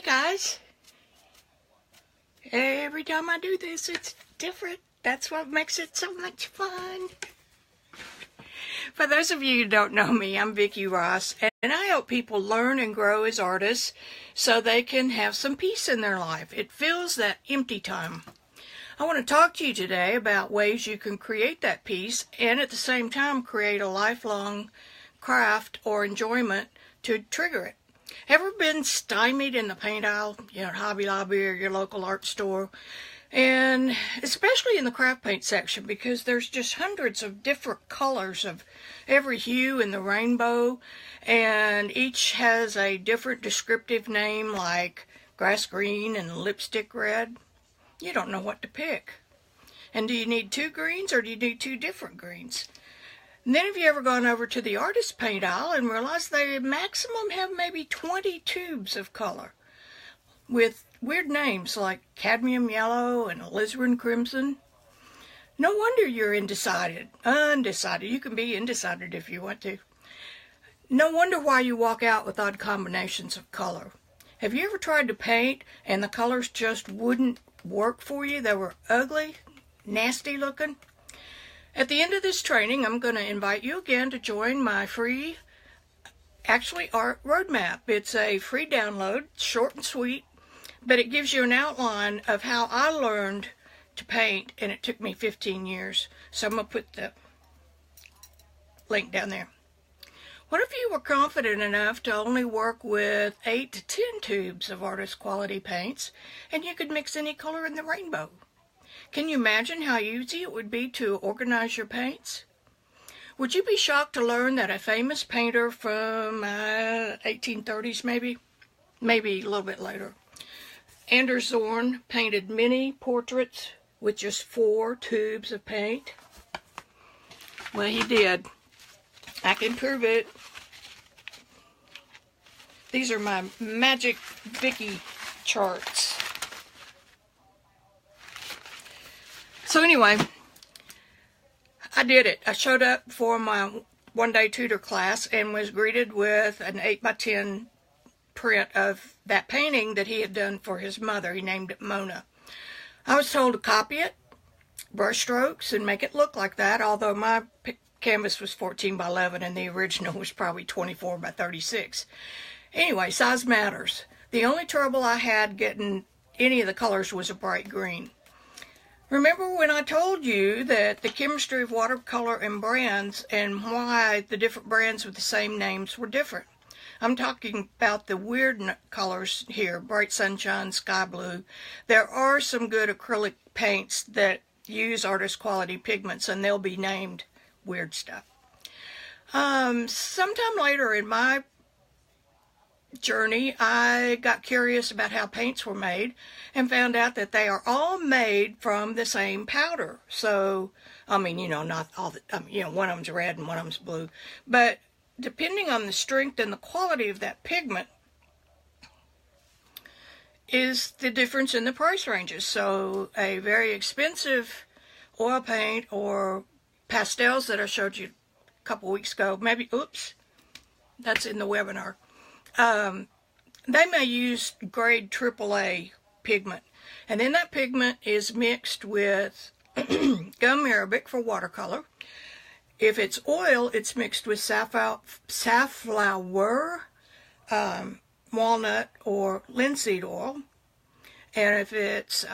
Hey guys, every time I do this it's different. That's what makes it so much fun. For those of you who don't know me, I'm Vicki Ross, and I help people learn and grow as artists so they can have some peace in their life. It fills that empty time. I want to talk to you today about ways you can create that peace and at the same time create a lifelong craft or enjoyment to trigger it. Ever been stymied in the paint aisle, at Hobby Lobby or your local art store? And especially in the craft paint section, because there's just hundreds of different colors of every hue in the rainbow, and each has a different descriptive name like grass green and lipstick red. You don't know what to pick. And do you need two greens or do you need two different greens? And then have you ever gone over to the artist paint aisle and realized they maximum have maybe 20 tubes of color with weird names like cadmium yellow and alizarin crimson? No wonder you're undecided. You can be undecided if you want to. No wonder why you walk out with odd combinations of color. Have you ever tried to paint and the colors just wouldn't work for you? They were ugly, nasty looking. At the end of this training, I'm going to invite you again to join my free Axully Art Roadmap. It's a free download, short and sweet, but it gives you an outline of how I learned to paint, and it took me 15 years. So I'm going to put the link down there. What if you were confident enough to only work with 8 to 10 tubes of artist quality paints, and you could mix any color in the rainbow? Can you imagine how easy it would be to organize your paints? Would you be shocked to learn that a famous painter from 1830s maybe a little bit later, Anders Zorn, painted many portraits with just 4 tubes of paint? Well, he did. I can prove it. These are my magic Vicki charts. So anyway, I did it. I showed up for my one-day tutor class and was greeted with an 8x10 print of that painting that he had done for his mother. He named it Mona. I was told to copy it, brush strokes, and make it look like that, although my canvas was 14 by 11 and the original was probably 24 by 36. Anyway, size matters. The only trouble I had getting any of the colors was a bright green. Remember when I told you that the chemistry of watercolor and brands and why the different brands with the same names were different? I'm talking about the weird colors here, bright sunshine, sky blue. There are some good acrylic paints that use artist quality pigments, and they'll be named weird stuff. Sometime later in my journey, I got curious about how paints were made and found out that they are all made from the same powder. So, not all one of them's red and one of them's blue, but depending on the strength and the quality of that pigment is the difference in the price ranges. So a very expensive oil paint or pastels that I showed you a couple weeks ago, that's in the webinar. They may use grade AAA pigment, and then that pigment is mixed with gum arabic for watercolor. If it's oil, it's mixed with safflower, walnut, or linseed oil. And if it's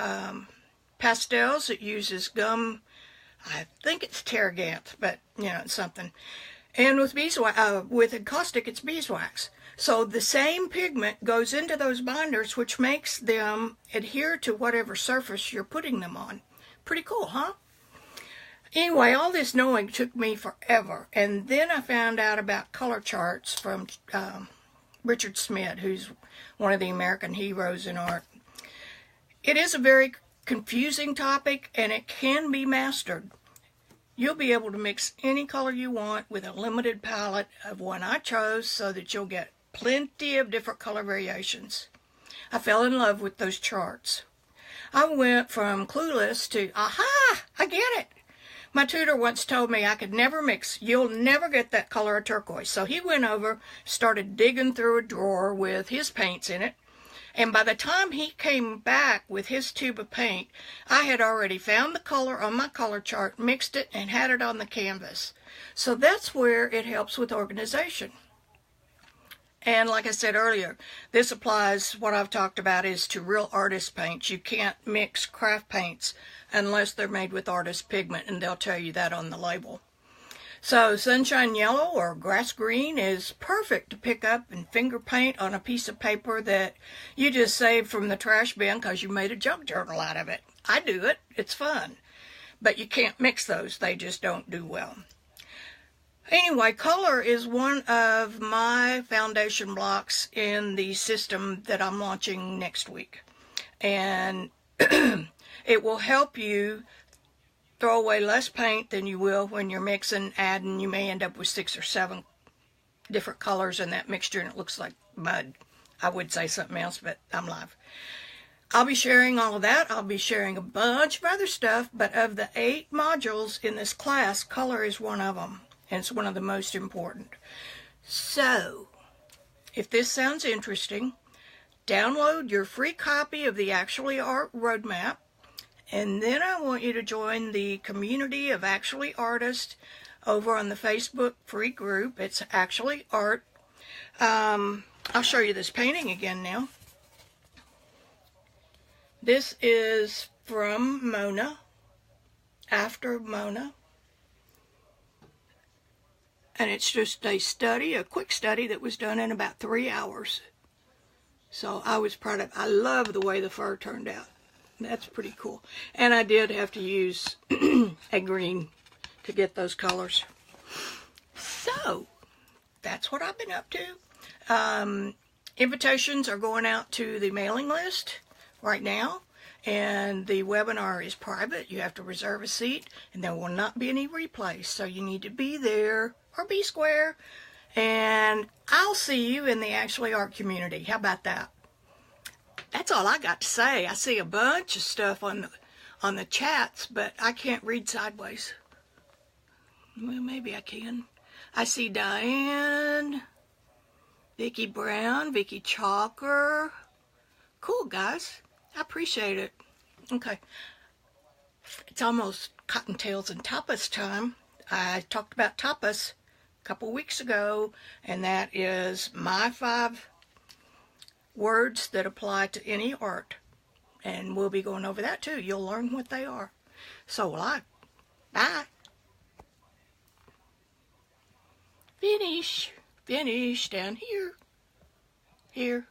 pastels, it uses gum, I think it's tarragonth, but it's something. And with with caustic, it's beeswax. So the same pigment goes into those binders, which makes them adhere to whatever surface you're putting them on. Pretty cool, huh? Anyway, all this knowing took me forever. And then I found out about color charts from Richard Smith, who's one of the American heroes in art. It is a very confusing topic, and it can be mastered. You'll be able to mix any color you want with a limited palette of one I chose so that you'll get plenty of different color variations. I fell in love with those charts. I went from clueless to, aha, I get it. My tutor once told me I could never mix. You'll never get that color of turquoise. So he went over, started digging through a drawer with his paints in it, And by the time he came back with his tube of paint, I had already found the color on my color chart, mixed it, and had it on the canvas. So that's where it helps with organization. And like I said earlier, this applies, what I've talked about is to real artist paints. You can't mix craft paints unless they're made with artist pigment, and they'll tell you that on the label. So sunshine yellow or grass green is perfect to pick up and finger paint on a piece of paper that you just saved from the trash bin because you made a junk journal out of it. I do it. It's fun. But you can't mix those. They just don't do well. Anyway, color is one of my foundation blocks in the system that I'm launching next week. And it will help you throw away less paint than you will when you're mixing, adding. You may end up with 6 or 7 different colors in that mixture and it looks like mud. I would say something else, but I'm live. I'll be sharing all of that. I'll be sharing a bunch of other stuff, but of the 8 modules in this class, color is one of them, and it's one of the most important. So, if this sounds interesting, download your free copy of the Axully Art Roadmap. And then I want you to join the community of Axully artists over on the Facebook free group. It's Axully Art. I'll show you this painting again now. This is from Mona, after Mona. And it's just a study, a quick study that was done in about 3 hours. So I was proud of it. I love the way the fur turned out. That's pretty cool. And I did have to use a green to get those colors. So, that's what I've been up to. Invitations are going out to the mailing list right now. And the webinar is private. You have to reserve a seat. And there will not be any replays. So you need to be there or be square. And I'll see you in the Axully Art community. How about that? That's all I got to say. I see a bunch of stuff on the chats, but I can't read sideways. Well, maybe I can. I see Diane, Vicki Brown, Vicki Chalker. Cool, guys. I appreciate it. Okay. It's almost Cottontails and Tapas time. I talked about tapas a couple weeks ago, and that is my 5 words that apply to any art, and we'll be going over that too. You'll learn what they are. So bye. Finish down here.